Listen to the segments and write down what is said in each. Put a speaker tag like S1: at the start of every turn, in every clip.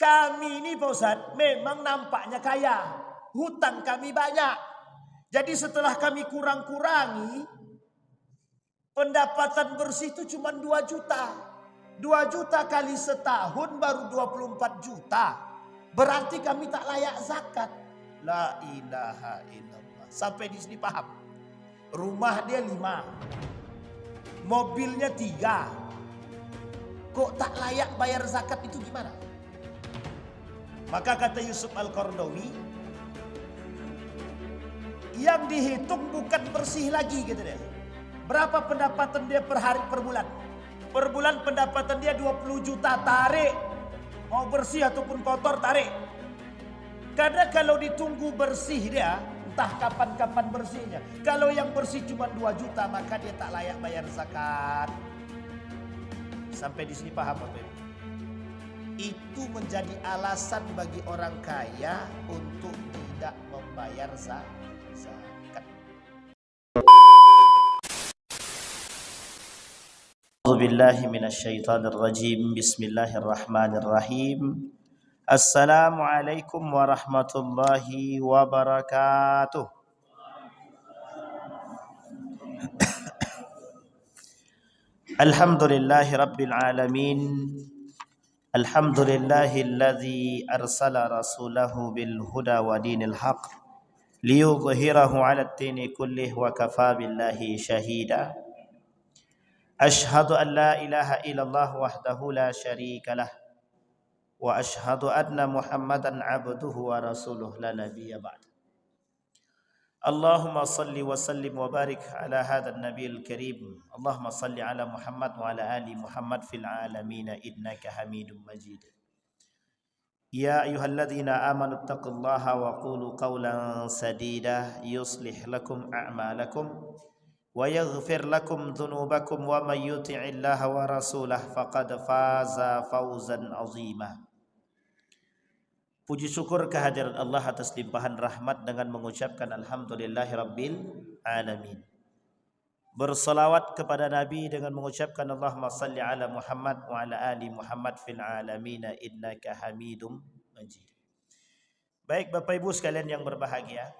S1: Kami ini Pak Ustadz memang nampaknya kaya. Hutang kami banyak. Jadi setelah kami kurang-kurangi, pendapatan bersih itu cuma 2 juta. 2 juta kali setahun baru 24 juta. Berarti kami tak layak zakat. La ilaha illallah. Sampai di sini paham. Rumah dia 5. Mobilnya 3. Kok tak layak bayar zakat itu gimana? Maka kata Yusuf Al-Qaradawi, yang dihitung bukan bersih lagi gitu deh. Berapa pendapatan dia per hari per bulan? Per bulan pendapatan dia 20 juta, tarik. Mau bersih ataupun kotor tarik. Karena kalau ditunggu bersih dia, entah kapan-kapan bersihnya. Kalau yang bersih cuma 2 juta maka dia tak layak bayar zakat. Sampai di sini paham Bapak Ibu? Itu menjadi alasan bagi orang kaya untuk tidak membayar zakat. A'udzubillahi minasyaitonirrajim. Bismillahirrahmanirrahim. Assalamualaikum warahmatullahi wabarakatuh. Alhamdulillahi rabbil alamin. Alhamdulillahilladzi arsala rasulahu bil huda wa dinil haq liyudhhirahu 'alad dini kullih wa kafa billahi shahida. Ashhadu an la ilaha illallah wahdahu la syarika lah wa ashhadu anna Muhammadan 'abduhu wa rasuluh la nabiyya ba'd. Allahumma salli wa sallim wa barik ala hadzal nabiyil karim. Allahumma salli ala Muhammad wa ala ali Muhammad fil alamin innaka Hamidum Majid. Ya ayyuhalladzina amanu taqullaha wa qulu qawlan sadida yuslih lakum a'malakum wa yaghfir lakum dhunubakum wa may yuti'illaha wa rasulahu faqad faza fawzan 'azima. Puji syukur kehadiran Allah atas limpahan rahmat dengan mengucapkan alhamdulillahirabbil alamin. Bersalawat kepada Nabi dengan mengucapkan Allahumma salli ala Muhammad wa ala ali Muhammad fil alamin innaka Hamidum Majid. Baik Bapak Ibu sekalian yang berbahagia,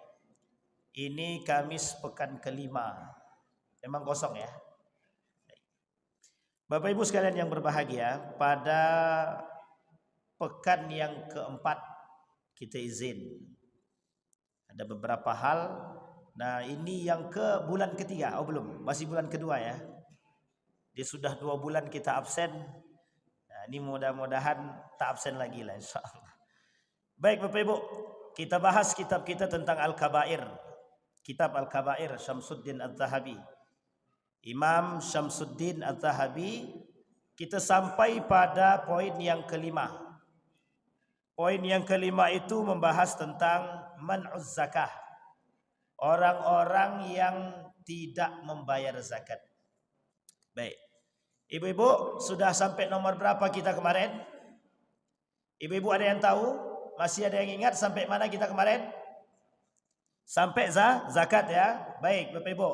S1: ini Kamis pekan kelima. Memang kosong ya. Bapak Ibu sekalian yang berbahagia, pada pekan yang keempat kita izin ada beberapa hal. Nah ini yang ke bulan ketiga. Oh belum, masih bulan kedua ya. Dia sudah 2 bulan kita absen. Nah, ini mudah-mudahan tak absen lagi lah insyaallah. Baik Bapak Ibu, kita bahas kitab kita tentang Al-Kabair. Kitab Al-Kabair Syamsuddin Az-Zahabi. Imam Syamsuddin Az-Zahabi. Kita sampai pada poin yang kelima. Poin yang kelima itu membahas tentang man'uz zakah. Orang-orang yang tidak membayar zakat. Baik. Ibu-ibu sudah sampai nomor berapa kita kemarin? Ibu-ibu ada yang tahu? Masih ada yang ingat sampai mana kita kemarin? Sampai zakat ya. Baik Bapak Ibu.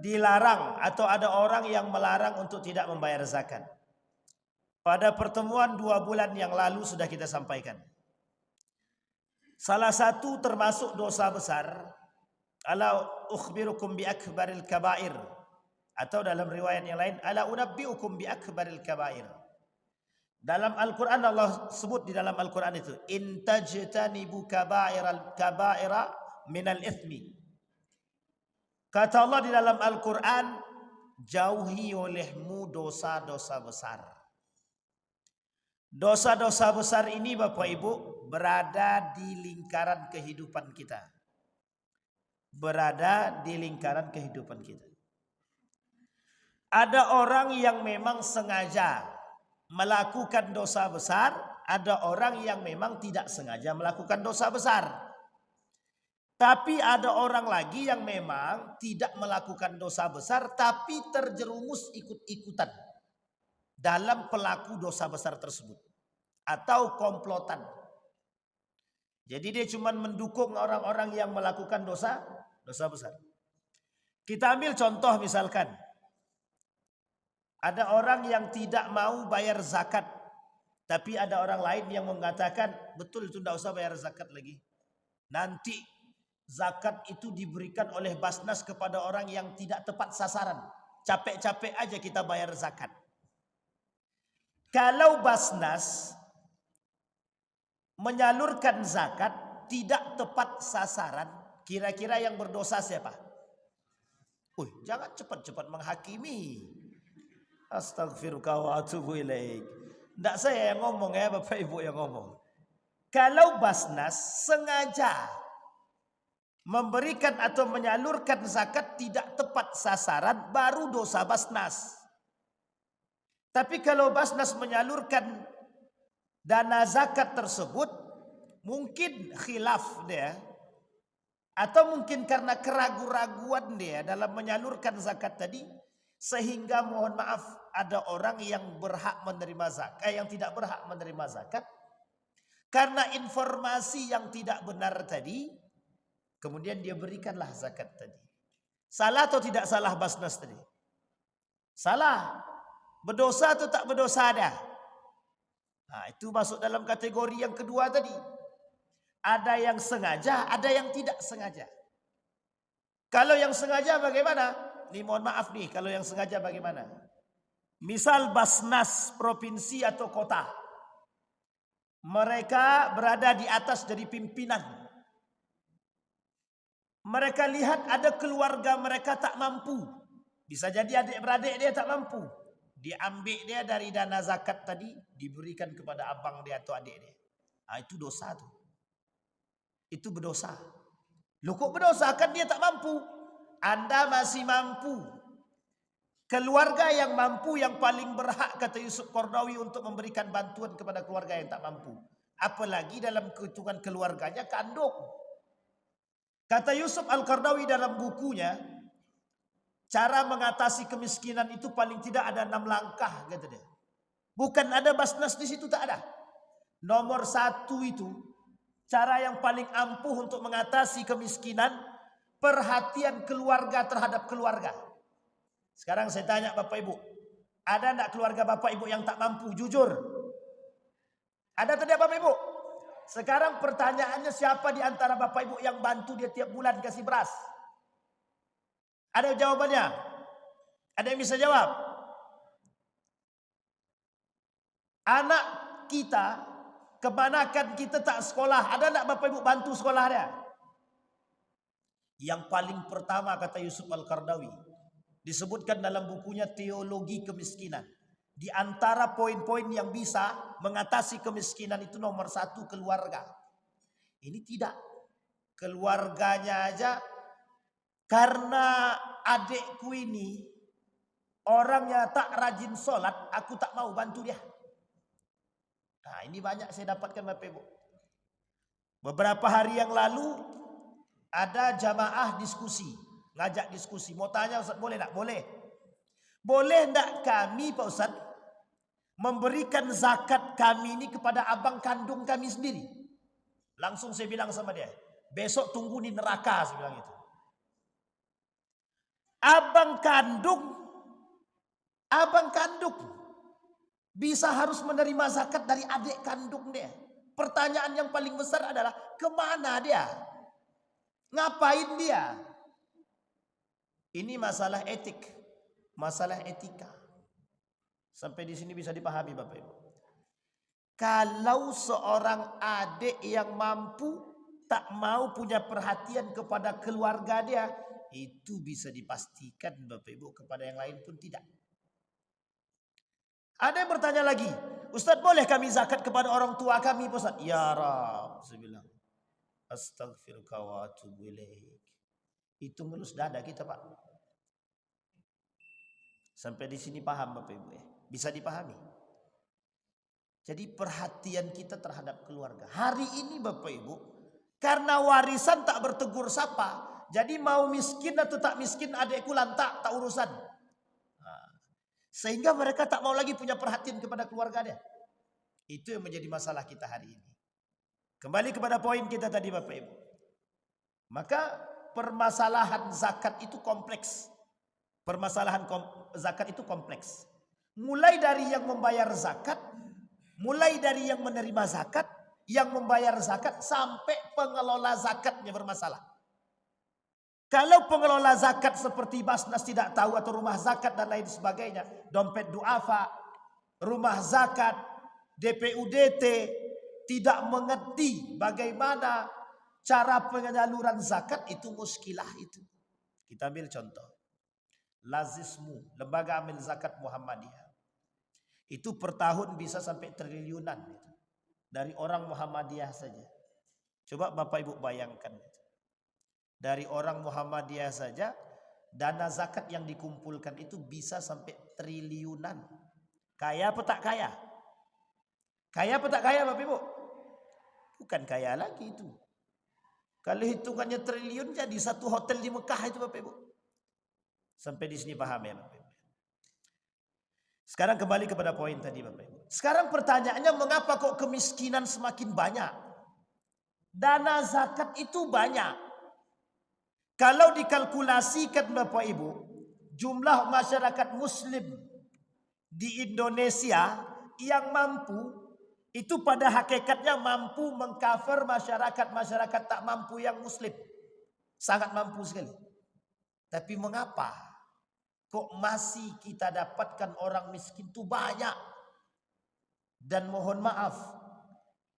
S1: Dilarang atau ada orang yang melarang untuk tidak membayar zakat. Pada pertemuan 2 bulan yang lalu sudah kita sampaikan. Salah satu termasuk dosa besar. Ala ukhbirukum bi akbaril kabair. Atau dalam riwayat yang lain, ala unabbiukum bi akbaril kabair. Dalam Al-Quran Allah sebut di dalam Al-Quran itu, in tajtanibu kabaira minal ithmi. Kata Allah di dalam Al-Quran, jauhi olehmu dosa-dosa besar. Dosa-dosa besar ini Bapak Ibu berada di lingkaran kehidupan kita. Berada di lingkaran kehidupan kita. Ada orang yang memang sengaja melakukan dosa besar. Ada orang yang memang tidak sengaja melakukan dosa besar. Tapi ada orang lagi yang memang tidak melakukan dosa besar tapi terjerumus ikut-ikutan dalam pelaku dosa besar tersebut atau komplotan. Jadi dia cuma mendukung orang-orang yang melakukan dosa besar. Kita ambil contoh misalkan ada orang yang tidak mau bayar zakat Tapi ada orang lain yang mengatakan, betul itu tidak usah bayar zakat lagi. Nanti zakat itu diberikan oleh Basnas kepada orang yang tidak tepat sasaran. Capek-capek aja kita bayar zakat. Kalau Basnas menyalurkan zakat tidak tepat sasaran, kira-kira yang berdosa siapa? Jangan cepat-cepat menghakimi. Astagfirullah wa atubu ilaik. Tidak saya yang ngomong ya, Bapak Ibu yang ngomong. Kalau Basnas sengaja memberikan atau menyalurkan zakat tidak tepat sasaran, baru dosa Basnas. Tapi kalau Basnas menyalurkan dana zakat tersebut, mungkin khilaf dia, atau mungkin karena keraguan-raguan dia dalam menyalurkan zakat tadi, sehingga mohon maaf ada orang yang berhak menerima zakat, yang tidak berhak menerima zakat karena informasi yang tidak benar tadi, kemudian dia berikanlah zakat tadi. Salah atau tidak salah Basnas tadi? Salah. Berdosa atau tak berdosa ada? Nah, itu masuk dalam kategori yang kedua tadi. Ada yang sengaja, ada yang tidak sengaja. Kalau yang sengaja bagaimana? Nih mohon maaf nih, kalau yang sengaja bagaimana? Misal Basnas provinsi atau kota. Mereka berada di atas dari pimpinan. Mereka lihat ada keluarga mereka tak mampu. Bisa jadi adik-beradik dia tak mampu. Diambil dia dari dana zakat tadi, diberikan kepada abang dia atau adik dia. Nah, itu dosa tuh. Itu berdosa. Loh kok berdosa? Kan dia tak mampu. Anda masih mampu. Keluarga yang mampu yang paling berhak, kata Yusuf Qaradawi, untuk memberikan bantuan kepada keluarga yang tak mampu. Apalagi dalam kehitungan keluarganya kandung. Kata Yusuf Al-Qaradawi dalam bukunya, cara mengatasi kemiskinan itu paling tidak ada 6 langkah, kata dia. Bukan ada Basnas di situ, tak ada. Nomor 1 itu, cara yang paling ampuh untuk mengatasi kemiskinan, perhatian keluarga terhadap keluarga. Sekarang saya tanya Bapak Ibu, ada enggak keluarga Bapak Ibu yang tak mampu? Jujur. Ada tidak Bapak Ibu? Sekarang pertanyaannya, siapa di antara Bapak Ibu yang bantu dia tiap bulan kasih beras? Ada jawabannya? Ada yang bisa jawab? Anak kita, kebanyakan kita tak sekolah. Ada enggak Bapak Ibu bantu sekolah dia? Yang paling pertama, kata Yusuf Al-Qaradawi, disebutkan dalam bukunya Teologi Kemiskinan. Di antara poin-poin yang bisa mengatasi kemiskinan itu nomor 1 keluarga. Ini tidak. Keluarganya aja, karena adikku ini orangnya tak rajin sholat, aku tak mau bantu dia. Nah, ini banyak saya dapatkan Bapak Ibu. Beberapa hari yang lalu ada jamaah diskusi, ngajak diskusi. Mau tanya Ustaz, boleh tak? Boleh. Boleh tak kami Pak Ustaz memberikan zakat kami ini kepada abang kandung kami sendiri? Langsung saya bilang sama dia, besok tunggu di neraka, saya bilang itu. Abang kandung bisa harus menerima zakat dari adik kandung dia. Pertanyaan yang paling besar adalah, kemana dia? Ngapain dia? Ini masalah etik, masalah etika. Sampai di sini bisa dipahami Bapak Ibu. Kalau seorang adik yang mampu tak mau punya perhatian kepada keluarga dia, itu bisa dipastikan Bapak Ibu kepada yang lain pun tidak. Ada yang bertanya lagi, Ustaz boleh kami zakat kepada orang tua kami Ustaz? Ya Rab, saya bilang, astagfirullah wa atubu ilaik. Itu ngelus dada kita Pak. Sampai di sini paham Bapak Ibu ya? Bisa dipahami. Jadi perhatian kita terhadap keluarga. Hari ini Bapak Ibu, karena warisan tak bertegur sapa, jadi mau miskin atau tak miskin adekku lantak, tak urusan. Sehingga mereka tak mau lagi punya perhatian kepada keluarga dia. Itu yang menjadi masalah kita hari ini. Kembali kepada poin kita tadi Bapak Ibu. Maka permasalahan zakat itu kompleks. Permasalahan zakat itu kompleks. Mulai dari yang membayar zakat, Mulai dari yang menerima zakat, yang membayar zakat, sampai pengelola zakatnya bermasalah. Kalau pengelola zakat seperti Basnas tidak tahu atau rumah zakat dan lain sebagainya, dompet duafa, rumah zakat, DPUDT tidak mengerti bagaimana cara penyaluran zakat, itu muskilah itu. Kita ambil contoh. Lazismu, lembaga amil zakat Muhammadiyah. Itu per tahun bisa sampai triliunan itu. Dari orang Muhammadiyah saja. Coba Bapak Ibu bayangkan itu. Dari orang Muhammadiyah saja, dana zakat yang dikumpulkan itu bisa sampai triliunan. Kaya apa tak kaya? Kaya apa tak kaya Bapak Ibu? Bukan kaya lagi itu. Kalau hitungannya triliun, jadi satu hotel di Mekah itu Bapak Ibu. Sampai di sini paham ya Bapak Ibu. Sekarang kembali kepada poin tadi Bapak Ibu. Sekarang pertanyaannya, mengapa kok kemiskinan semakin banyak? Dana zakat itu banyak. Kalau dikalkulasikan Bapak Ibu, jumlah masyarakat muslim di Indonesia yang mampu, itu pada hakikatnya mampu mengcover masyarakat tak mampu yang muslim. Sangat mampu sekali. Tapi mengapa kok masih kita dapatkan orang miskin itu banyak? Dan mohon maaf,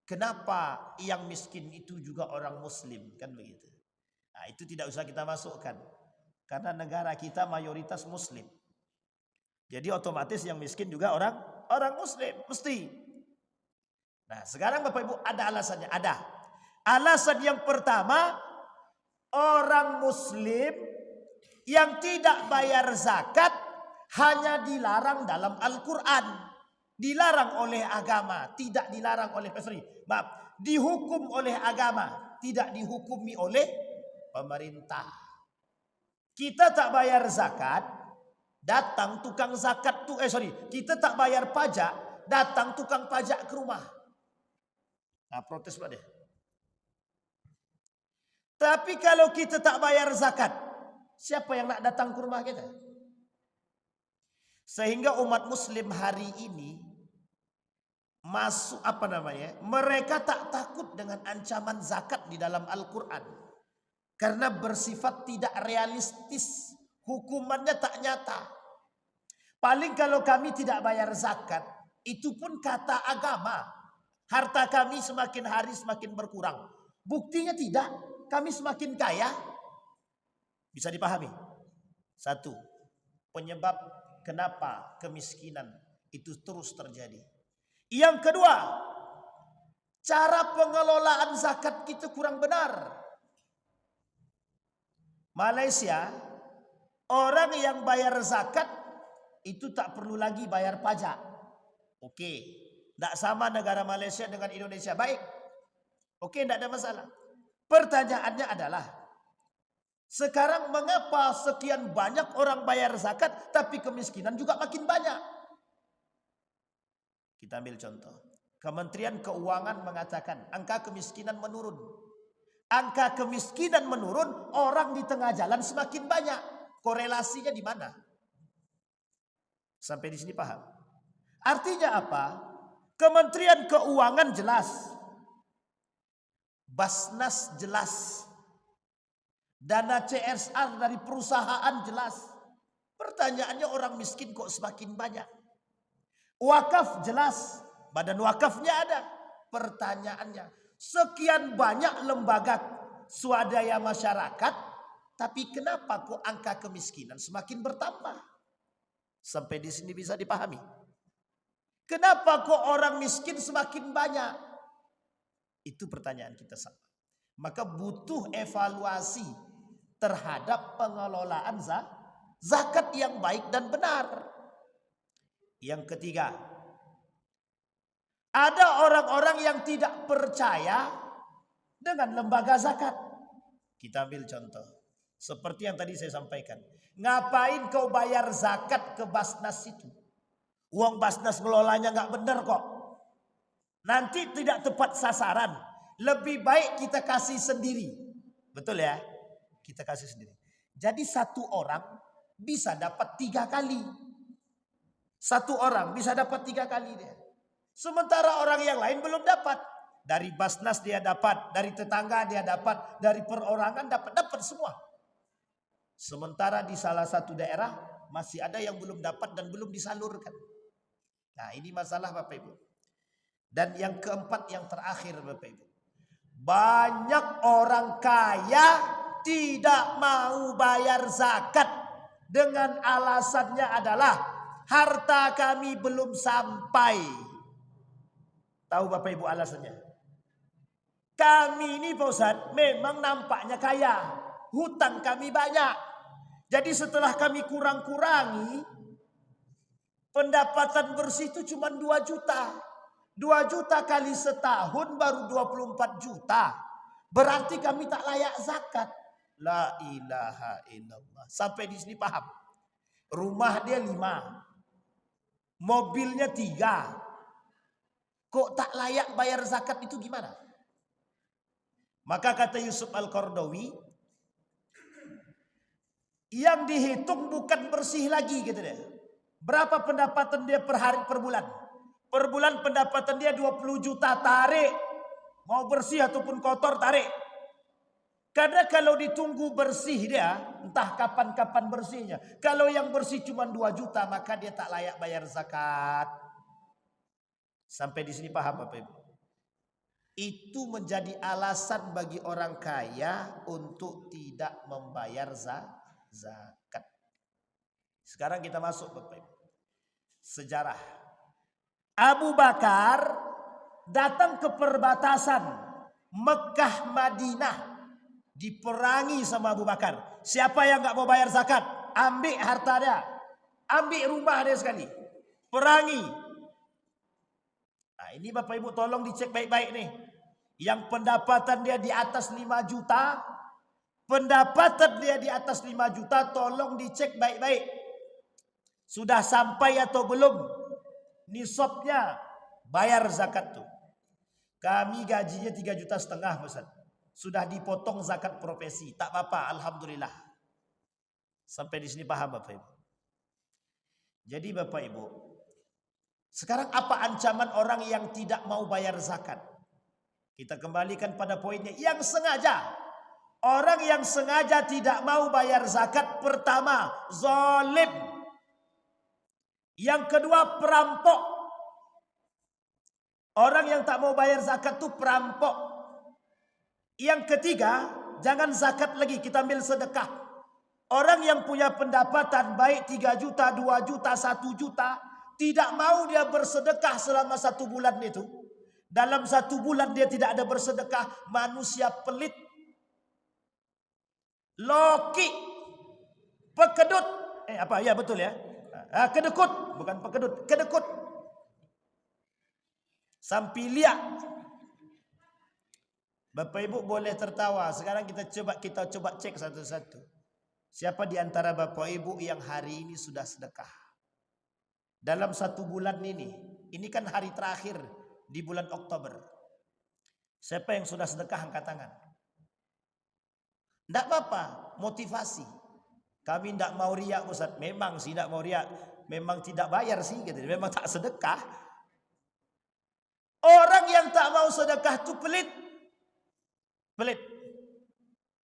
S1: kenapa yang miskin itu juga orang muslim? Kan begitu. Nah, itu tidak usah kita masukkan. Karena negara kita mayoritas muslim. Jadi otomatis yang miskin juga orang muslim. Mesti. Nah sekarang Bapak Ibu, ada alasannya. Ada. Alasan yang pertama, orang muslim yang tidak bayar zakat hanya dilarang dalam Al-Quran. Dilarang oleh agama. Tidak dilarang oleh, dihukum oleh agama. Tidak dihukumi oleh pemerintah. Kita tak bayar zakat, datang tukang zakat tuh kita tak bayar pajak, datang tukang pajak ke rumah. Nah, protes Pak deh. Tapi kalau kita tak bayar zakat, siapa yang nak datang ke rumah kita? Sehingga umat muslim hari ini masuk mereka tak takut dengan ancaman zakat di dalam Al-Quran. Karena bersifat tidak realistis. Hukumannya tak nyata. Paling kalau kami tidak bayar zakat, itu pun kata agama. Harta kami semakin hari semakin berkurang. Buktinya tidak. Kami semakin kaya. Bisa dipahami? Satu. Penyebab kenapa kemiskinan itu terus terjadi. Yang kedua. Cara pengelolaan zakat kita kurang benar. Malaysia, orang yang bayar zakat itu tak perlu lagi bayar pajak. Oke, tidak sama negara Malaysia dengan Indonesia. Baik, oke, tidak ada masalah. Pertanyaannya adalah, sekarang mengapa sekian banyak orang bayar zakat tapi kemiskinan juga makin banyak? Kita ambil contoh. Kementerian Keuangan mengatakan angka kemiskinan menurun. Angka kemiskinan menurun, orang di tengah jalan semakin banyak. Korelasinya di mana? Sampai di sini paham? Artinya apa? Kementerian Keuangan jelas. Basnas jelas. Dana CSR dari perusahaan jelas. Pertanyaannya, orang miskin kok semakin banyak? Wakaf jelas. Badan wakafnya ada. Pertanyaannya, sekian banyak lembaga swadaya masyarakat, tapi kenapa kok angka kemiskinan semakin bertambah? Sampai di sini bisa dipahami. Kenapa kok orang miskin semakin banyak? Itu pertanyaan kita sama. Maka butuh evaluasi terhadap pengelolaan zakat yang baik dan benar. Yang ketiga, ada orang-orang yang tidak percaya dengan lembaga zakat. Kita ambil contoh. Seperti yang tadi saya sampaikan. Ngapain kau bayar zakat ke Basnas itu? Uang Basnas ngelolanya nggak benar kok. Nanti tidak tepat sasaran. Lebih baik kita kasih sendiri. Betul ya? Kita kasih sendiri. Jadi satu orang bisa dapat 3 kali. Satu orang bisa dapat 3 kali dia. Sementara orang yang lain belum dapat. Dari Basnas dia dapat, dari tetangga dia dapat, dari perorangan dapat semua. Sementara di salah satu daerah masih ada yang belum dapat dan belum disalurkan. Nah, ini masalah Bapak Ibu. Dan yang keempat, yang terakhir Bapak Ibu. Banyak orang kaya tidak mau bayar zakat dengan alasannya adalah harta kami belum sampai. Tahu Bapak Ibu alasannya? Kami ini Pak Ustadz memang nampaknya kaya, hutang kami banyak. Jadi setelah kami kurang-kurangi, pendapatan bersih itu cuma 2 juta. 2 juta kali setahun baru 24 juta. Berarti kami tak layak zakat. La ilaha illallah. Sampai di sini paham. Rumah dia 5. Mobilnya 3. Kok tak layak bayar zakat itu gimana? Maka kata Yusuf Al-Qaradawi, yang dihitung bukan bersih lagi gitu deh. Berapa pendapatan dia per hari, per bulan? Per bulan pendapatan dia 20 juta, tarik. Mau bersih ataupun kotor, tarik. Karena kalau ditunggu bersih dia, entah kapan-kapan bersihnya. Kalau yang bersih cuma 2 juta, maka dia tak layak bayar zakat. Sampai di sini paham Bapak Ibu? Itu menjadi alasan bagi orang kaya untuk tidak membayar zakat. Sekarang kita masuk Bapak Ibu. Sejarah. Abu Bakar datang ke perbatasan Mekah Madinah, diperangi sama Abu Bakar. Siapa yang nggak mau bayar zakat, ambil harta dia, ambil rumah dia sekali, perangi. Nah, ini Bapak Ibu tolong dicek baik-baik nih. Yang pendapatan dia di atas 5 juta, pendapatan dia di atas 5 juta, tolong dicek baik-baik. Sudah sampai atau belum nisabnya bayar zakat tuh. Kami gajinya 3,5 juta Ustaz. Sudah dipotong zakat profesi, tak apa-apa, alhamdulillah. Sampai di sini paham Bapak Ibu? Jadi Bapak Ibu, sekarang apa ancaman orang yang tidak mau bayar zakat? Kita kembalikan pada poinnya, yang sengaja. Orang yang sengaja tidak mau bayar zakat, pertama zalim. Yang kedua perampok. Orang yang tak mau bayar zakat itu perampok. Yang ketiga, jangan zakat lagi, kita ambil sedekah. Orang yang punya pendapatan baik 3 juta, 2 juta, 1 juta, tidak mau dia bersedekah selama 1 bulan itu. Dalam 1 bulan dia tidak ada bersedekah, manusia pelit, loki, pekedut, ya betul ya, kedekut, bukan pekedut, kedekut, sampilia. Bapak Ibu boleh tertawa. Sekarang kita coba cek satu-satu. Siapa di antara Bapak Ibu yang hari ini sudah sedekah? Dalam 1 bulan ini kan hari terakhir di bulan Oktober. Siapa yang sudah sedekah angkat tangan? Tidak apa-apa, motivasi. Kami tidak mau riak Ustaz. Memang sih tidak mau riak. Memang tidak bayar sih gitu. Memang tak sedekah. Orang yang tak mau sedekah itu pelit. Pelit.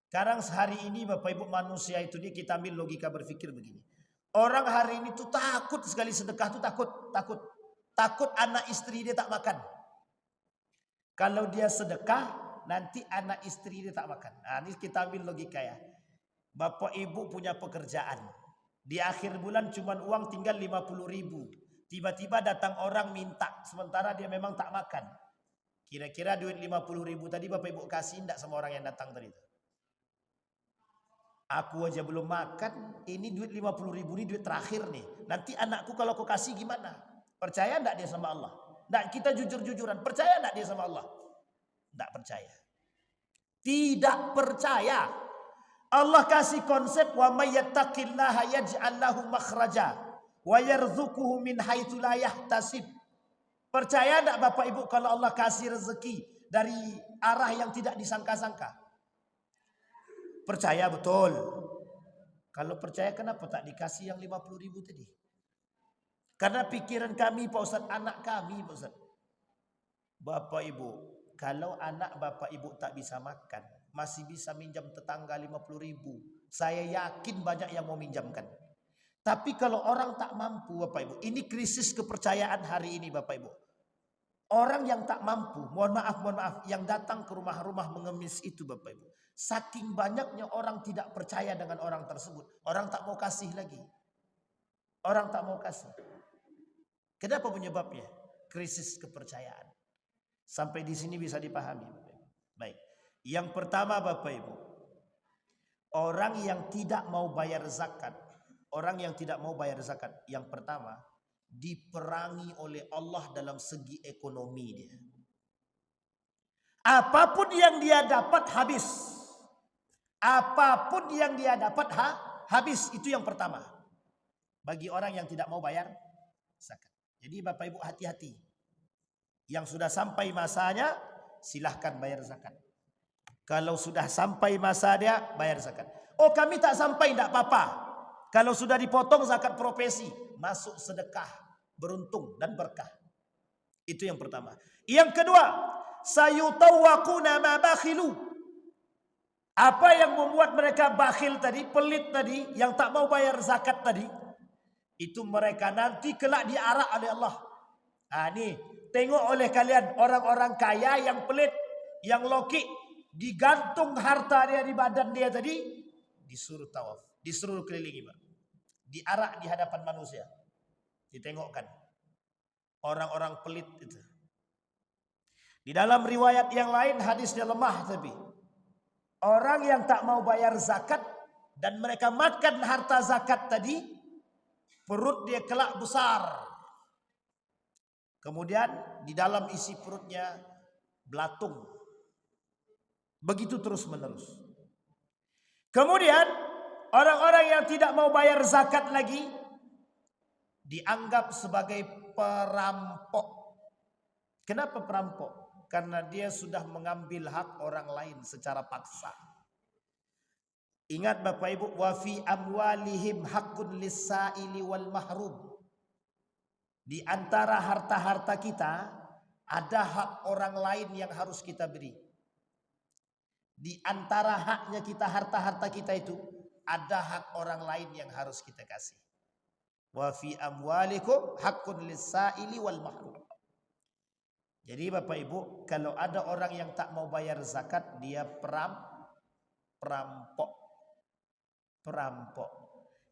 S1: Sekarang sehari ini Bapak Ibu manusia itu kita ambil logika berpikir begini. Orang hari ini tuh takut sekali sedekah tuh takut anak istri dia tak makan. Kalau dia sedekah, nanti anak istri dia tak makan. Nah, ini kita ambil logika ya. Bapak Ibu punya pekerjaan. Di akhir bulan cuma uang tinggal 50.000. Tiba-tiba datang orang minta, sementara dia memang tak makan. Kira-kira duit 50.000 tadi Bapak Ibu kasih enggak sama orang yang datang tadi itu? Aku aja belum makan, ini duit 50.000 ini duit terakhir nih. Nanti anakku kalau aku kasih gimana? Percaya enggak dia sama Allah? Enggak, kita jujur-jujuran. Percaya enggak dia sama Allah? Enggak percaya. Tidak percaya. Allah kasih konsep wa may yattaqillaha yaj'al lahu makhraja wa yarzuquhu min haitsu la yahtasib. Percaya enggak Bapak Ibu kalau Allah kasih rezeki dari arah yang tidak disangka-sangka? Percaya betul. Kalau percaya kenapa tak dikasih yang 50.000 tadi? Karena pikiran kami Pak Ustaz, anak kami Pak Ustaz. Bapak Ibu, kalau anak Bapak Ibu tak bisa makan, masih bisa minjam tetangga 50.000. Saya yakin banyak yang mau minjamkan. Tapi kalau orang tak mampu Bapak Ibu, ini krisis kepercayaan hari ini Bapak Ibu. Orang yang tak mampu, mohon maaf, yang datang ke rumah-rumah mengemis itu Bapak Ibu. Saking banyaknya orang tidak percaya dengan orang tersebut. Orang tak mau kasih lagi. Orang tak mau kasih. Kenapa penyebabnya? Krisis kepercayaan. Sampai di sini bisa dipahami. Baik. Yang pertama Bapak Ibu. Orang yang tidak mau bayar zakat. Orang yang tidak mau bayar zakat. Yang pertama. Diperangi oleh Allah dalam segi ekonomi dia. Apapun yang dia dapat habis. Apapun yang dia dapat habis. Itu yang pertama. Bagi orang yang tidak mau bayar zakat. Jadi Bapak Ibu hati-hati. Yang sudah sampai masanya, silahkan bayar zakat. Kalau sudah sampai masa dia, bayar zakat. Oh kami tak sampai, tidak apa-apa. Kalau sudah dipotong zakat profesi, masuk sedekah, beruntung dan berkah. Itu yang pertama. Yang kedua, sayutawwaquna ma bakhilu. Apa yang membuat mereka bakhil tadi, pelit tadi, yang tak mau bayar zakat tadi, itu mereka nanti kelak diarak oleh Allah. Nah nih, tengok oleh kalian orang-orang kaya yang pelit, yang lokik, digantung harta dia di badan dia tadi, disuruh tawaf, disuruh kelilingi, Pak. Diarak di hadapan manusia. Ditengokkan. Orang-orang pelit itu. Di dalam riwayat yang lain hadisnya lemah tapi. Orang yang tak mau bayar zakat dan mereka makan harta zakat tadi, perut dia kelak besar. Kemudian di dalam isi perutnya belatung. Begitu terus menerus. Kemudian orang-orang yang tidak mau bayar zakat lagi dianggap sebagai perampok. Kenapa perampok? Karena dia sudah mengambil hak orang lain secara paksa. Ingat Bapak Ibu, wa fi amwalihim haqqun lis-sa'ili wal mahrum. Di antara harta-harta kita ada hak orang lain yang harus kita beri. Di antara haknya kita, harta-harta kita itu ada hak orang lain yang harus kita kasih. Wa fi amwalikum haqqun lis-sa'ili wal mahrum. Jadi Bapak Ibu, kalau ada orang yang tak mau bayar zakat, dia perampok. Perampok.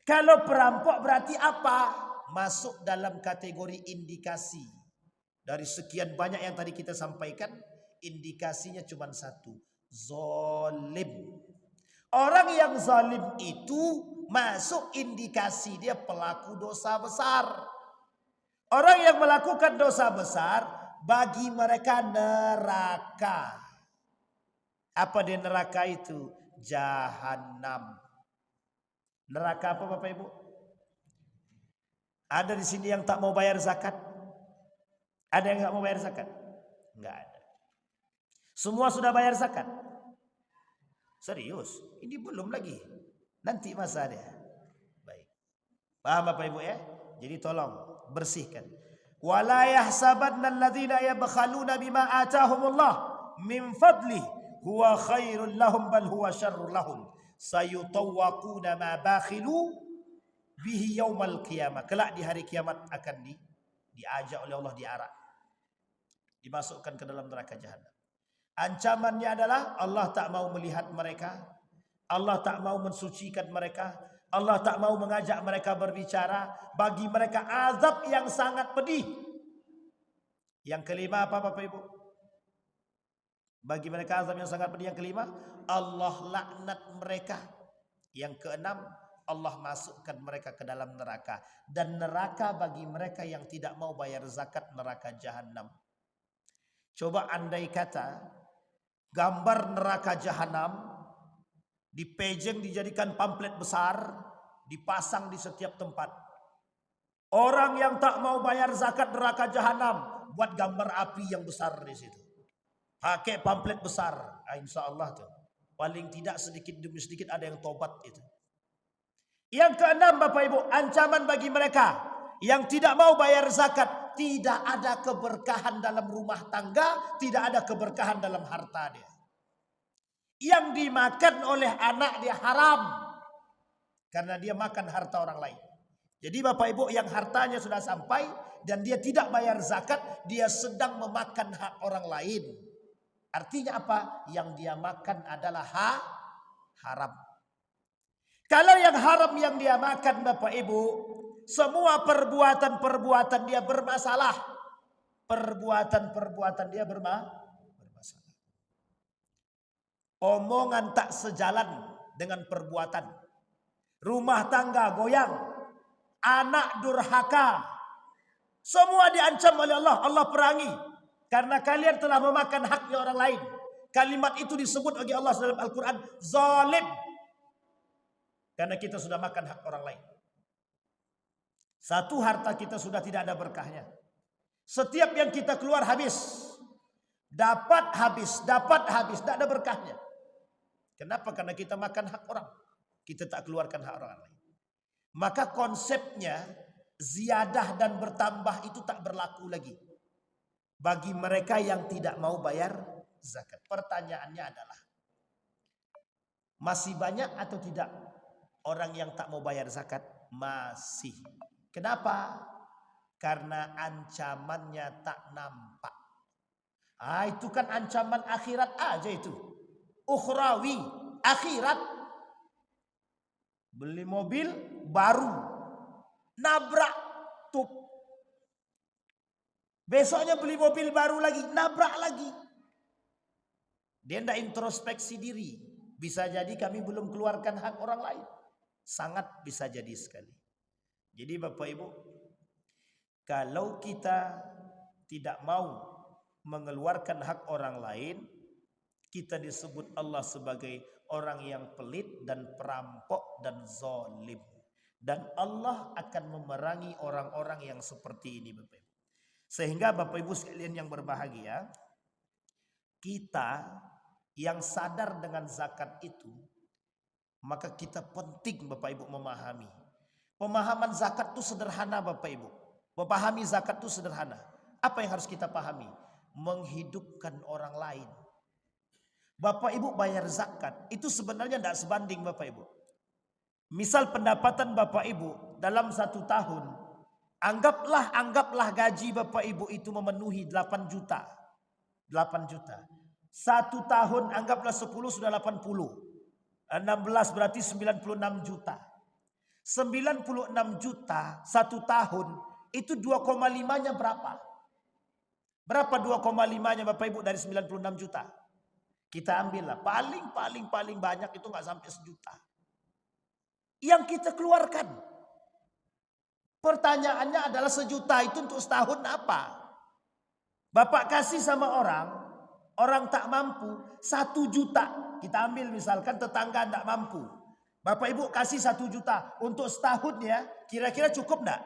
S1: Kalau perampok berarti apa? Masuk dalam kategori indikasi. Dari sekian banyak yang tadi kita sampaikan, indikasinya cuma satu. Zalim. Orang yang zalim itu masuk indikasi dia pelaku dosa besar. Orang yang melakukan dosa besar, bagi mereka neraka. Apa di neraka itu? Jahanam. Neraka apa Bapak Ibu? Ada di sini yang tak mau bayar zakat? Ada yang tak mau bayar zakat? Enggak ada. Semua sudah bayar zakat? Serius? Ini belum lagi. Nanti masa dia. Baik. Paham Bapak Ibu ya? Jadi tolong bersihkan. Wala yahsabanna alladhina yabkhaluna bima atahumullah min fadli huwa khairul lahum bal huwa syarrul lahum sayutawwaquna ma bakhilu bihi yaumal qiyamah. Kelak di hari kiamat akan diajak oleh Allah, diarak, dimasukkan ke dalam neraka jahanam. Ancamannya adalah Allah tak mau melihat mereka, Allah tak mau mensucikan mereka, Allah tak mau mengajak mereka berbicara. Bagi mereka azab yang sangat pedih. Yang kelima apa Bapak Ibu? Bagi mereka azab yang sangat pedih. Yang kelima, Allah laknat mereka. Yang keenam, Allah masukkan mereka ke dalam neraka. Dan neraka bagi mereka yang tidak mau bayar zakat, neraka jahanam. Coba andai kata gambar neraka jahanam dipejeng, dijadikan pamflet besar, dipasang di setiap tempat. Orang yang tak mau bayar zakat neraka jahanam, buat gambar api yang besar di situ. Pakai pamflet besar, insya Allah tuh. Paling tidak sedikit demi sedikit ada yang tobat itu. Yang keenam Bapak Ibu, ancaman bagi mereka yang tidak mau bayar zakat, tidak ada keberkahan dalam rumah tangga, tidak ada keberkahan dalam harta dia. Yang dimakan oleh anak dia haram, karena dia makan harta orang lain. Jadi Bapak Ibu yang hartanya sudah sampai dan dia tidak bayar zakat, dia sedang memakan hak orang lain. Artinya apa? Yang dia makan adalah haram. Kalau yang haram yang dia makan Bapak Ibu, semua perbuatan-perbuatan dia bermasalah. Perbuatan-perbuatan dia bermasalah. Omongan tak sejalan dengan perbuatan. Rumah tangga goyang. Anak durhaka. Semua diancam oleh Allah. Allah perangi. Karena kalian telah memakan haknya orang lain. Kalimat itu disebut oleh Allah dalam Al-Quran. Zalim. Karena kita sudah makan hak orang lain. Satu, harta kita sudah tidak ada berkahnya. Setiap yang kita keluar habis. Dapat habis. Tidak ada berkahnya. Kenapa? Karena kita makan hak orang. Kita tak keluarkan hak orang lain. Maka konsepnya ziyadah dan bertambah itu tak berlaku lagi. Bagi mereka yang tidak mau bayar zakat. Pertanyaannya adalah, masih banyak atau tidak orang yang tak mau bayar zakat? Masih. Kenapa? Karena ancamannya tak nampak. Itu kan ancaman akhirat aja itu. Ukhrawi, akhirat. Beli mobil baru, nabrak tup. Besoknya beli mobil baru lagi, nabrak lagi. Dia tidak introspeksi diri. Bisa jadi kami belum keluarkan hak orang lain. Sangat bisa jadi sekali. Jadi Bapak Ibu, kalau kita tidak mau mengeluarkan hak orang lain, kita disebut Allah sebagai orang yang pelit dan perampok dan zalim. Dan Allah akan memerangi orang-orang yang seperti ini Bapak Ibu. Sehingga Bapak Ibu sekalian yang berbahagia, kita yang sadar dengan zakat itu, maka kita penting Bapak Ibu memahami. Pemahaman zakat itu sederhana Bapak Ibu. Memahami zakat itu sederhana. Apa yang harus kita pahami? Menghidupkan orang lain. Bapak Ibu bayar zakat itu sebenarnya tidak sebanding Bapak Ibu. Misal pendapatan Bapak Ibu dalam 1 tahun, anggaplah gaji Bapak Ibu itu memenuhi 8 juta. 8 juta. 1 tahun anggaplah 10 sudah 80. 16 berarti 96 juta. 96 juta 1 tahun itu 2,5-nya berapa? Berapa 2,5-nya Bapak Ibu dari 96 juta? Kita ambillah paling banyak itu nggak sampai 1 juta. Yang kita keluarkan. Pertanyaannya adalah 1 juta itu untuk setahun apa? Bapak kasih sama orang tak mampu 1 juta. Kita ambil misalkan tetangga tidak mampu. Bapak Ibu kasih 1 juta untuk setahun ya, kira-kira cukup enggak?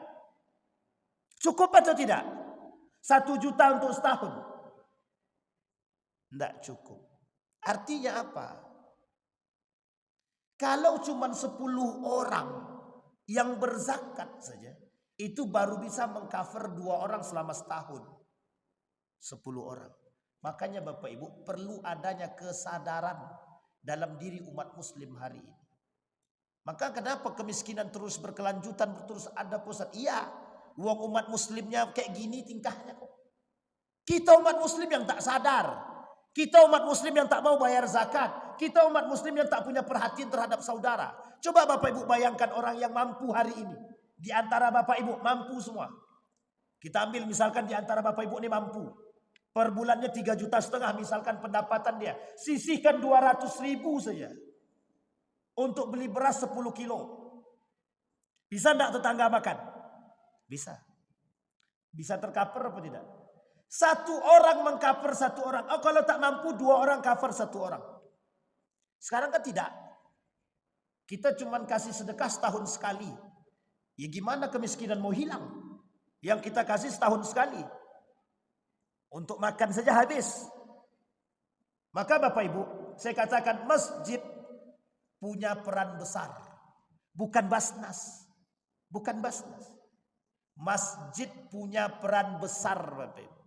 S1: Cukup atau tidak? 1 juta untuk setahun. Enggak cukup. Artinya apa? Kalau cuma 10 orang yang berzakat saja, itu baru bisa mengcover 2 orang selama setahun. 10 orang. Makanya Bapak Ibu perlu adanya kesadaran dalam diri umat muslim hari ini. Maka kenapa kemiskinan terus berkelanjutan, terus ada pusat? Iya, uang umat muslimnya kayak gini tingkahnya kok. Kita umat muslim yang tak sadar. Kita umat muslim yang tak mau bayar zakat. Kita umat muslim yang tak punya perhatian terhadap saudara. Coba Bapak Ibu bayangkan orang yang mampu hari ini. Di antara Bapak Ibu mampu semua. Kita ambil misalkan di antara Bapak Ibu ini mampu. Per bulannya 3,5 juta misalkan pendapatan dia. Sisihkan 200.000 saja. Untuk beli beras 10 kilo. Bisa enggak tetangga makan? Bisa. Bisa tercover apa tidak? 1 orang mengcover 1 orang. Oh, kalau tak mampu 2 orang cover 1 orang. Sekarang kan tidak. Kita cuma kasih sedekah setahun sekali. Ya gimana kemiskinan mau hilang? Yang kita kasih setahun sekali. Untuk makan saja habis. Maka Bapak Ibu, saya katakan masjid punya peran besar. Bukan Basnas. Bukan Basnas. Masjid punya peran besar Bapak Ibu.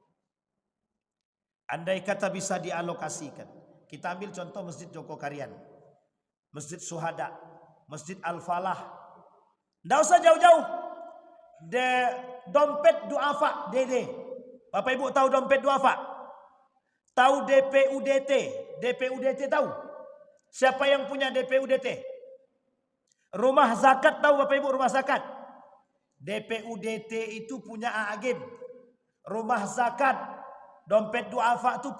S1: Andai kata bisa dialokasikan. Kita ambil contoh Masjid Joko Karian, Masjid Suhada, Masjid Al-Falah. Tidak usah jauh-jauh. Dompet duafa DD. Bapak Ibu tahu dompet duafa? Tahu DPUDT? DPUDT tahu? Siapa yang punya DPUDT? Rumah zakat tahu Bapak Ibu rumah zakat? DPUDT itu punya Agim. Rumah zakat, dompet duafa itu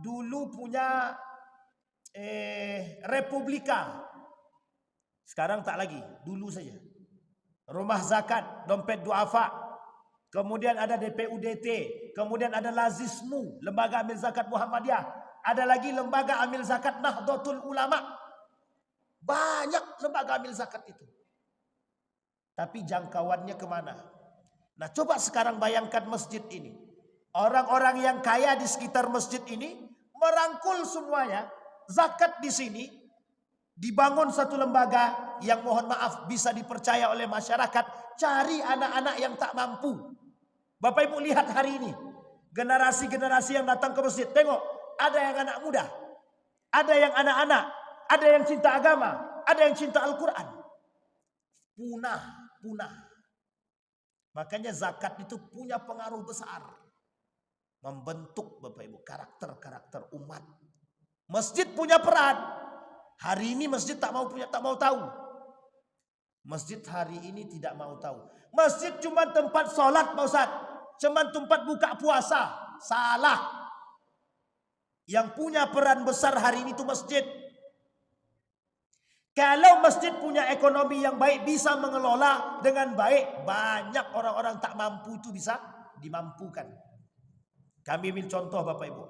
S1: dulu punya Republika. Sekarang tak lagi, dulu saja. Rumah zakat, dompet duafa. Kemudian ada DPUDT, kemudian ada Lazismu, Lembaga Amil Zakat Muhammadiyah. Ada lagi Lembaga Amil Zakat Nahdlatul Ulama. Banyak lembaga amil zakat itu. Tapi jangkauannya kemana? Nah coba sekarang bayangkan masjid ini. Orang-orang yang kaya di sekitar masjid ini merangkul semuanya. Zakat di sini. Dibangun satu lembaga yang mohon maaf bisa dipercaya oleh masyarakat. Cari anak-anak yang tak mampu. Bapak Ibu lihat hari ini. Generasi-generasi yang datang ke masjid. Tengok ada yang anak muda. Ada yang anak-anak. Ada yang cinta agama, ada yang cinta Al-Quran. Punah. Makanya zakat itu punya pengaruh besar. Membentuk Bapak Ibu karakter-karakter umat. Masjid punya peran. Hari ini masjid tak mau tahu. Masjid hari ini tidak mau tahu. Masjid cuma tempat sholat Pak Ustaz. Cuma tempat buka puasa. Salah. Yang punya peran besar hari ini itu masjid. Kalau masjid punya ekonomi yang baik, bisa mengelola dengan baik, banyak orang-orang tak mampu itu bisa dimampukan. Kami ambil contoh Bapak Ibu.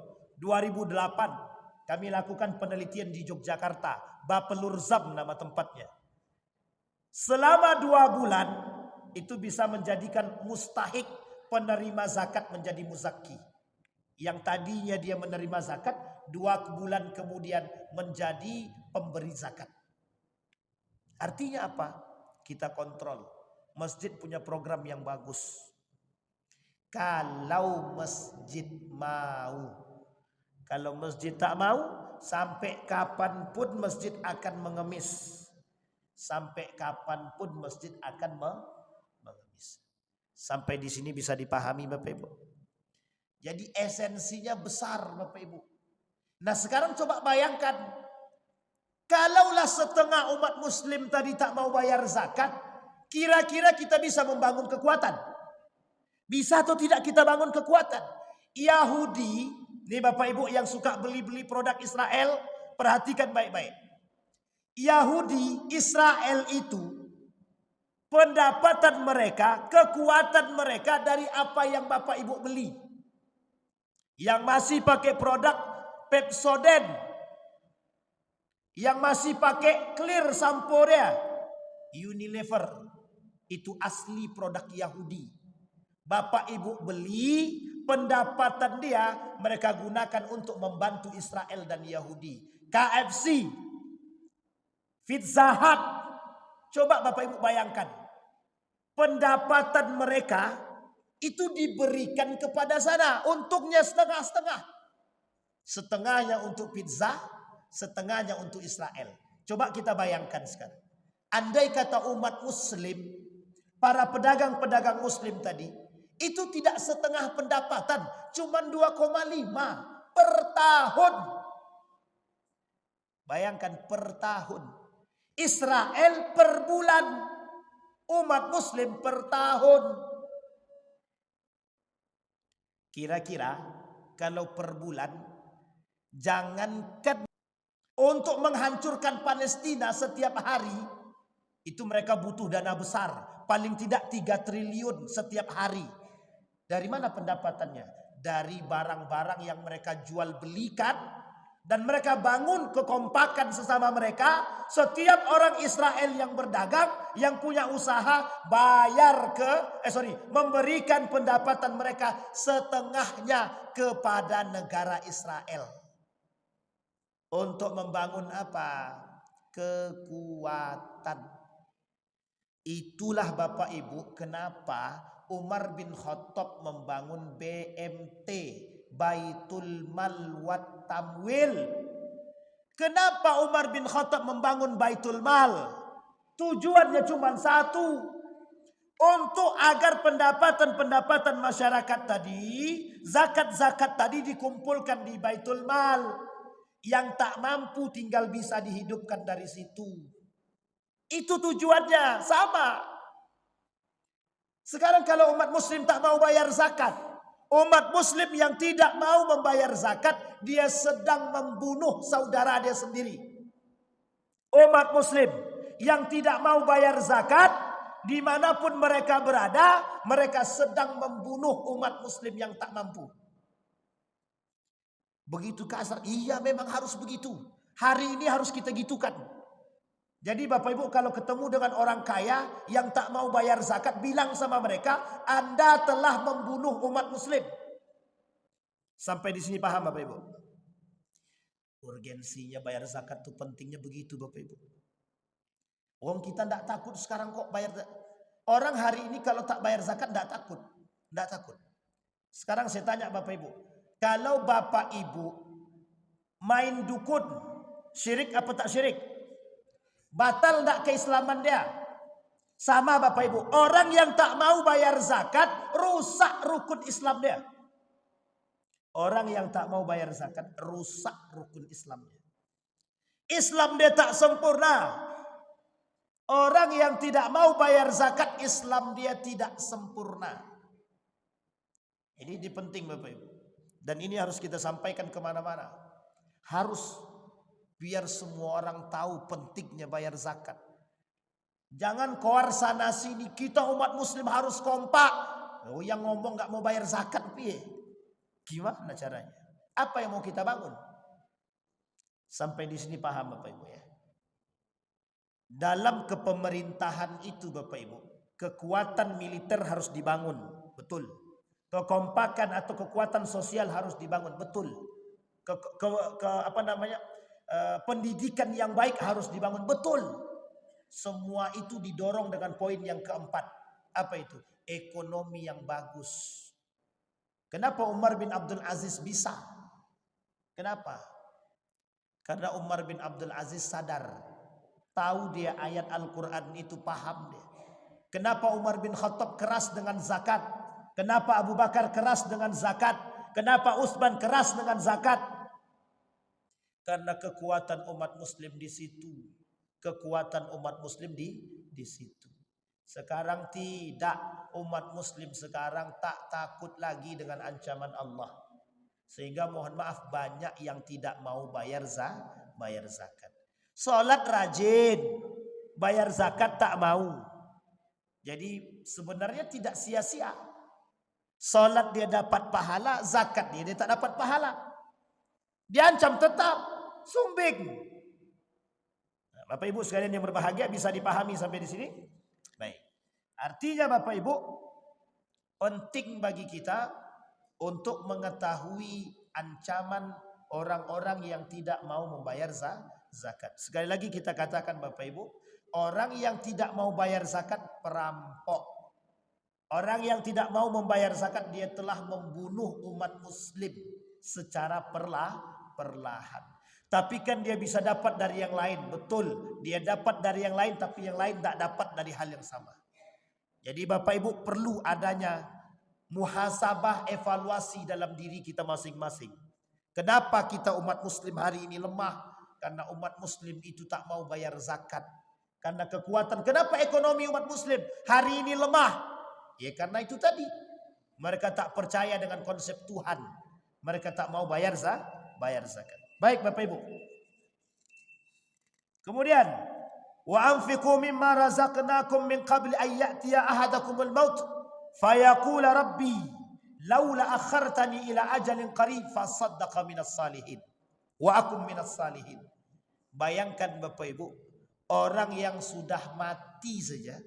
S1: 2008 kami lakukan penelitian di Yogyakarta. Bapelurzam nama tempatnya. Selama 2 bulan itu bisa menjadikan mustahik penerima zakat menjadi muzaki. Yang tadinya dia menerima zakat, 2 bulan kemudian menjadi pemberi zakat. Artinya apa? Kita kontrol. Masjid punya program yang bagus. Kalau masjid mau. Kalau masjid tak mau, sampai kapanpun masjid akan mengemis. Sampai kapanpun masjid akan mengemis. Sampai di sini bisa dipahami Bapak Ibu. Jadi esensinya besar Bapak Ibu. Nah sekarang coba bayangkan. Kalaulah setengah umat muslim tadi tak mau bayar zakat, kira-kira kita bisa membangun kekuatan. Bisa atau tidak kita bangun kekuatan? Yahudi, ini Bapak Ibu yang suka beli-beli produk Israel, perhatikan baik-baik. Yahudi, Israel itu, pendapatan mereka, kekuatan mereka dari apa yang Bapak Ibu beli. Yang masih pakai produk Pepsodent. Yang masih pakai Clear Samporea, Unilever, itu asli produk Yahudi. Bapak Ibu beli, pendapatan dia mereka gunakan untuk membantu Israel dan Yahudi. KFC, Pizza Hut, coba Bapak Ibu bayangkan. Pendapatan mereka itu diberikan kepada sana. Untuknya setengah-setengah. Setengahnya untuk pizza, setengahnya untuk Israel. Coba kita bayangkan sekarang. Andai kata umat muslim, para pedagang-pedagang muslim tadi, itu tidak setengah pendapatan, cuma 2,5 per tahun. Bayangkan per tahun. Israel per bulan, umat muslim per tahun. Kira-kira kalau per bulan, jangankan untuk menghancurkan Palestina setiap hari, itu mereka butuh dana besar. Paling tidak 3 triliun setiap hari. Dari mana pendapatannya? Dari barang-barang yang mereka jual belikan. Dan mereka bangun kekompakan sesama mereka. Setiap orang Israel yang berdagang, yang punya usaha, memberikan pendapatan mereka setengahnya kepada negara Israel. Untuk membangun apa? Kekuatan. Itulah Bapak Ibu kenapa Umar bin Khattab membangun BMT, Baitul Mal wat Tamwil. Kenapa Umar bin Khattab membangun Baitul Mal? Tujuannya cuma satu, untuk agar pendapatan-pendapatan masyarakat tadi, zakat-zakat tadi dikumpulkan di Baitul Mal. Yang tak mampu tinggal bisa dihidupkan dari situ. Itu tujuannya, sama. Sekarang kalau umat muslim tak mau bayar zakat, umat muslim yang tidak mau membayar zakat, dia sedang membunuh saudara dia sendiri. Umat muslim yang tidak mau bayar zakat, dimanapun mereka berada, mereka sedang membunuh umat muslim yang tak mampu. Begitu kasar, iya memang harus begitu. Hari ini harus kita gitukan. Jadi Bapak Ibu kalau ketemu dengan orang kaya yang tak mau bayar zakat, bilang sama mereka, Anda telah membunuh umat muslim. Sampai di sini paham Bapak Ibu? Urgensinya bayar zakat itu pentingnya begitu Bapak Ibu. Orang kita tidak takut sekarang kok bayar zakat. Orang hari ini kalau tak bayar zakat tidak takut. Tidak takut. Sekarang saya tanya Bapak Ibu. Kalau Bapak Ibu main dukun, syirik apa tak syirik? Batal tidak keislaman dia? Sama Bapak Ibu. Orang yang tak mau bayar zakat, rusak rukun Islam dia. Orang yang tak mau bayar zakat, rusak rukun Islamnya. Islam dia tak sempurna. Orang yang tidak mau bayar zakat, Islam dia tidak sempurna. Ini penting Bapak Ibu. Dan ini harus kita sampaikan kemana-mana. Harus biar semua orang tahu pentingnya bayar zakat. Jangan koar sana sini, kita umat muslim harus kompak. Oh, yang ngomong gak mau bayar zakat, piye? Gimana caranya? Apa yang mau kita bangun? Sampai di sini paham Bapak Ibu ya. Dalam kepemerintahan itu Bapak Ibu, kekuatan militer harus dibangun, betul. Kekompakan atau kekuatan sosial harus dibangun, betul. Pendidikan yang baik harus dibangun, betul. Semua itu didorong dengan poin yang keempat. Apa itu? Ekonomi yang bagus. Kenapa Umar bin Abdul Aziz bisa? Kenapa? Karena Umar bin Abdul Aziz sadar, tahu dia ayat Al-Quran itu, paham dia. Kenapa Umar bin Khattab keras dengan zakat? Kenapa Abu Bakar keras dengan zakat? Kenapa Utsman keras dengan zakat? Karena kekuatan umat muslim di situ. Kekuatan umat muslim di situ. Sekarang tidak, umat muslim sekarang tak takut lagi dengan ancaman Allah. Sehingga mohon maaf banyak yang tidak mau bayar zakat. Sholat rajin, bayar zakat tak mau. Jadi sebenarnya tidak sia-sia. Sholat dia dapat pahala, zakat dia tak dapat pahala. Diancam tetap, sumbing. Nah, Bapak Ibu sekalian yang berbahagia, bisa dipahami sampai di sini? Baik. Artinya Bapak Ibu, penting bagi kita untuk mengetahui ancaman orang-orang yang tidak mau membayar zakat. Sekali lagi kita katakan Bapak Ibu, orang yang tidak mau bayar zakat perampok. Orang yang tidak mau membayar zakat, dia telah membunuh umat muslim secara perlahan. Tapi kan dia bisa dapat dari yang lain. Betul, dia dapat dari yang lain, tapi yang lain tak dapat dari hal yang sama. Jadi Bapak Ibu perlu adanya muhasabah, evaluasi dalam diri kita masing-masing. Kenapa kita umat muslim hari ini lemah? Karena umat muslim itu tak mau bayar zakat. Karena kekuatan. Kenapa ekonomi umat muslim hari ini lemah? Ya karena itu tadi. Mereka tak percaya dengan konsep Tuhan. Mereka tak mau bayar zakat. Baik Bapak Ibu. Kemudian, wa anfiqu mimma razaqnakum min qabli an ya'tiya ahadakumul maut fayaqula rabbi laula akhartani ila ajalin qarib fasaddaqa minas salihin wa akum minas salihin. Bayangkan Bapak Ibu, orang yang sudah mati saja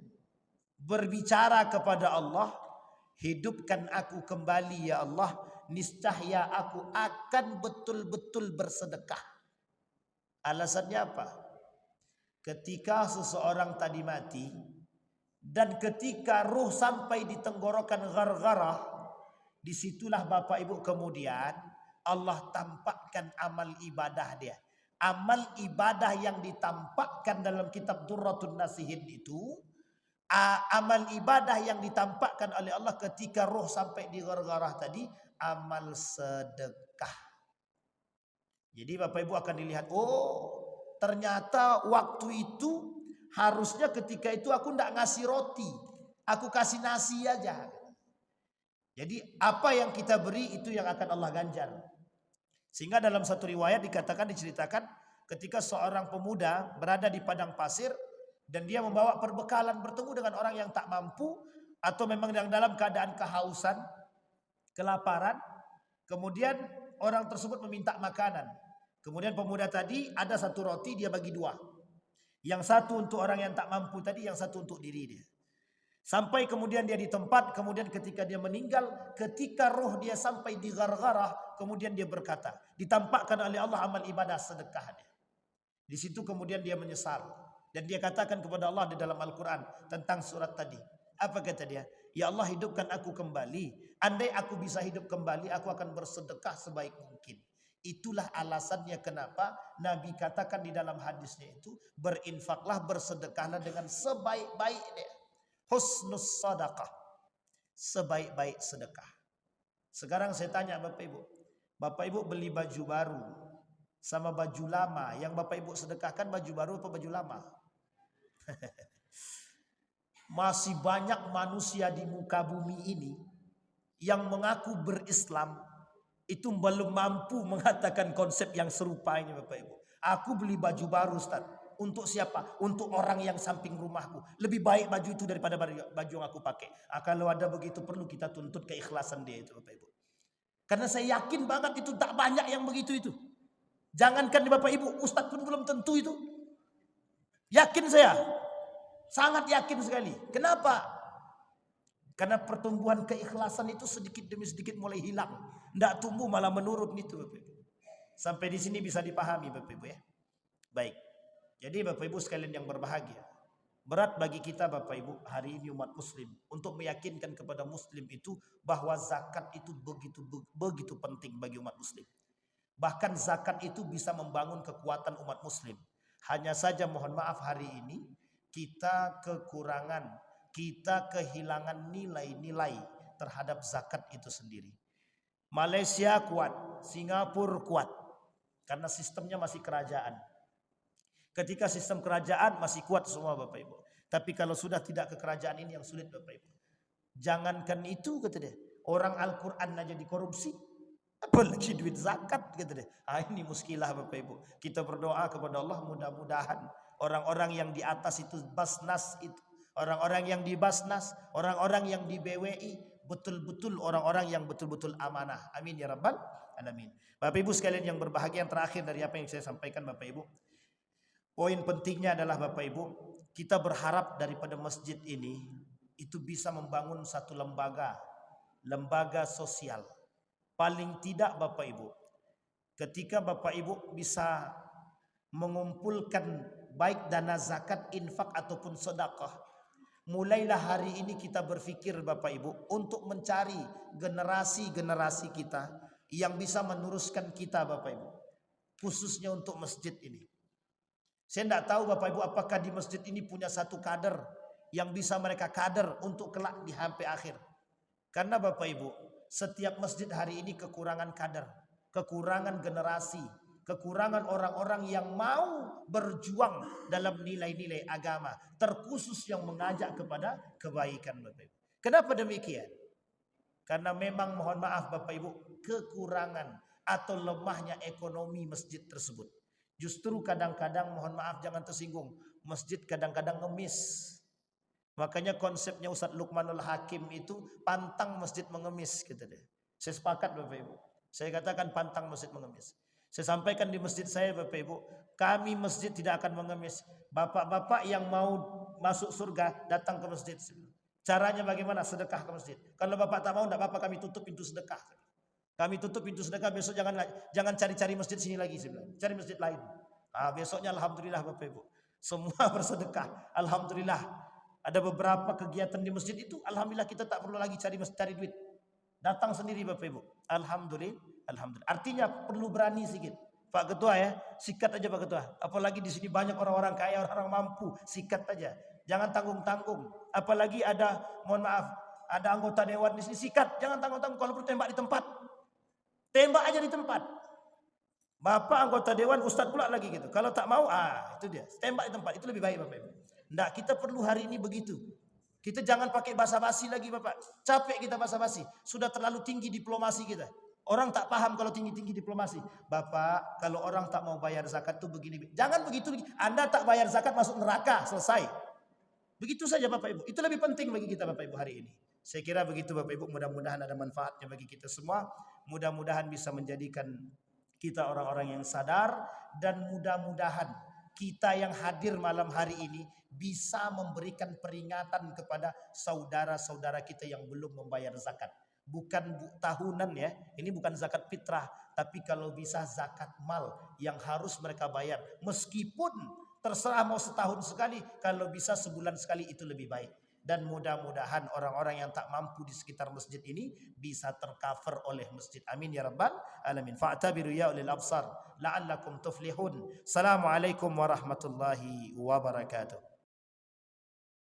S1: berbicara kepada Allah, hidupkan aku kembali ya Allah, niscaya aku akan betul-betul bersedekah. Alasannya apa? Ketika seseorang tadi mati, Dan ketika ruh sampai di tenggorokan gargarah, disitulah Bapak Ibu kemudian Allah tampakkan amal ibadah dia. Amal ibadah yang ditampakkan dalam kitab Durratun Nasihin itu, amal ibadah yang ditampakkan oleh Allah ketika ruh sampai di gargarah tadi, amal sedekah. Jadi Bapak Ibu akan dilihat, oh ternyata waktu itu harusnya ketika itu aku tidak ngasih roti, aku kasih nasi aja. Jadi apa yang kita beri itu yang akan Allah ganjar. Sehingga dalam satu riwayat diceritakan ketika seorang pemuda berada di padang pasir dan dia membawa perbekalan bertemu dengan orang yang tak mampu atau memang yang dalam keadaan kehausan, kelaparan. Kemudian orang tersebut meminta makanan. Kemudian pemuda tadi ada satu roti, dia bagi dua. Yang satu untuk orang yang tak mampu tadi, yang satu untuk diri dia. Sampai kemudian dia di tempat, kemudian ketika dia meninggal, ketika roh dia sampai di gargarah, kemudian dia berkata, ditampakkan oleh Allah amal ibadah sedekah dia. Di situ kemudian dia menyesal. Dan dia katakan kepada Allah di dalam Al-Quran tentang surat tadi. Apa kata dia? Ya Allah, hidupkan aku kembali. Andai aku bisa hidup kembali, aku akan bersedekah sebaik mungkin. Itulah alasannya kenapa Nabi katakan di dalam hadisnya itu, berinfaklah, bersedekahlah dengan sebaik-baiknya. Husnus sadaqah, sebaik-baik sedekah. Sekarang saya tanya Bapak Ibu beli baju baru sama baju lama, yang Bapak Ibu sedekahkan baju baru atau baju lama? Masih banyak manusia di muka bumi ini yang mengaku berislam itu belum mampu mengatakan konsep yang serupa ini Bapak Ibu. Aku beli baju baru Ustaz. Untuk siapa? Untuk orang yang samping rumahku. Lebih baik baju itu daripada baju yang aku pakai. Kalau ada begitu perlu kita tuntut keikhlasan dia itu Bapak Ibu. Karena saya yakin banget itu tak banyak yang begitu itu. Jangankan Bapak Ibu, Ustaz pun belum tentu itu. Yakin saya. Sangat yakin sekali. Kenapa? Karena pertumbuhan keikhlasan itu sedikit demi sedikit mulai hilang. Tidak tumbuh malah menurun itu Bapak Ibu. Sampai di sini bisa dipahami Bapak Ibu ya. Baik. Jadi Bapak Ibu sekalian yang berbahagia, berat bagi kita Bapak Ibu hari ini umat muslim untuk meyakinkan kepada muslim itu bahwa zakat itu begitu penting bagi umat muslim. Bahkan zakat itu bisa membangun kekuatan umat muslim. Hanya saja mohon maaf hari ini kita kekurangan, kita kehilangan nilai-nilai terhadap zakat itu sendiri. Malaysia kuat, Singapura kuat karena sistemnya masih kerajaan. Ketika sistem kerajaan masih kuat semua Bapak Ibu. Tapi kalau sudah tidak ke kerajaan ini yang sulit Bapak Ibu. Jangankan itu kata dia, orang Al-Quran aja dikorupsi, apalagi duit zakat kata dia. Ini muskilah Bapak Ibu. Kita berdoa kepada Allah mudah-mudahan orang-orang yang di atas itu Basnas itu, orang-orang yang di Basnas, orang-orang yang di BWI betul-betul orang-orang yang betul-betul amanah. Amin ya rabbal alamin. Bapak Ibu sekalian yang berbahagia, yang terakhir dari apa yang saya sampaikan Bapak Ibu, poin pentingnya adalah Bapak Ibu, kita berharap daripada masjid ini itu bisa membangun satu lembaga sosial. Paling tidak Bapak Ibu, ketika Bapak Ibu bisa mengumpulkan baik dana zakat, infak ataupun sedekah, mulailah hari ini kita berpikir Bapak Ibu untuk mencari generasi-generasi kita yang bisa meneruskan kita Bapak Ibu, khususnya untuk masjid ini. Saya tidak tahu Bapak Ibu apakah di masjid ini punya satu kader yang bisa mereka kader untuk kelak di sampai akhir. Karena Bapak Ibu, setiap masjid hari ini kekurangan kader, kekurangan generasi, kekurangan orang-orang yang mau berjuang dalam nilai-nilai agama, terkhusus yang mengajak kepada kebaikan Bapak Ibu. Kenapa demikian? Karena memang mohon maaf Bapak Ibu, kekurangan atau lemahnya ekonomi masjid tersebut. Justru kadang-kadang mohon maaf jangan tersinggung, masjid kadang-kadang ngemis. Makanya konsepnya Ustadz Luqmanul Hakim itu pantang masjid mengemis gitu deh. Saya sepakat Bapak Ibu. Saya katakan pantang masjid mengemis. Saya sampaikan di masjid saya Bapak Ibu, kami masjid tidak akan mengemis. Bapak-bapak yang mau masuk surga datang ke masjid. Caranya bagaimana? Sedekah ke masjid. Kalau bapak tak mau, tidak apa-apa, kami tutup pintu sedekah. Kami tutup pintu sedekah, besok jangan cari-cari masjid sini lagi, cari masjid lain. Besoknya alhamdulillah Bapak Ibu, semua bersedekah. Alhamdulillah. Ada beberapa kegiatan di masjid itu, alhamdulillah kita tak perlu lagi cari duit. Datang sendiri Bapak Ibu. Alhamdulillah, alhamdulillah. Artinya perlu berani sedikit. Pak Ketua ya, sikat aja Pak Ketua. Apalagi di sini banyak orang-orang kaya, orang-orang mampu, sikat aja. Jangan tanggung-tanggung. Apalagi ada, mohon maaf, ada anggota dewan di sini, sikat. Jangan tanggung-tanggung. Kalau perlu tembak di tempat, tembak aja di tempat. Bapak anggota dewan, ustadz pula lagi gitu. Kalau tak mau, itu dia. Tembak di tempat, itu lebih baik Bapak Ibu. Nggak, kita perlu hari ini begitu. Kita jangan pakai basa-basi lagi Bapak. Capek kita basa-basi. Sudah terlalu tinggi diplomasi kita. Orang tak paham kalau tinggi-tinggi diplomasi. Bapak, kalau orang tak mau bayar zakat tuh begini. Jangan begitu. Anda tak bayar zakat masuk neraka, selesai. Begitu saja Bapak Ibu. Itu lebih penting bagi kita Bapak Ibu hari ini. Saya kira begitu Bapak Ibu. Mudah-mudahan ada manfaatnya bagi kita semua. Mudah-mudahan bisa menjadikan kita orang-orang yang sadar. Dan mudah-mudahan kita yang hadir malam hari ini bisa memberikan peringatan kepada saudara-saudara kita yang belum membayar zakat. Bukan tahunan ya, ini bukan zakat fitrah, tapi kalau bisa zakat mal yang harus mereka bayar. Meskipun terserah mau setahun sekali, kalau bisa sebulan sekali itu lebih baik. Dan mudah-mudahan orang-orang yang tak mampu di sekitar masjid ini bisa tercover oleh masjid. Amin ya rabbal alamin. Fa'tabiru ya ulil absar la'allakum tuflihun. Assalamualaikum warahmatullahi wabarakatuh.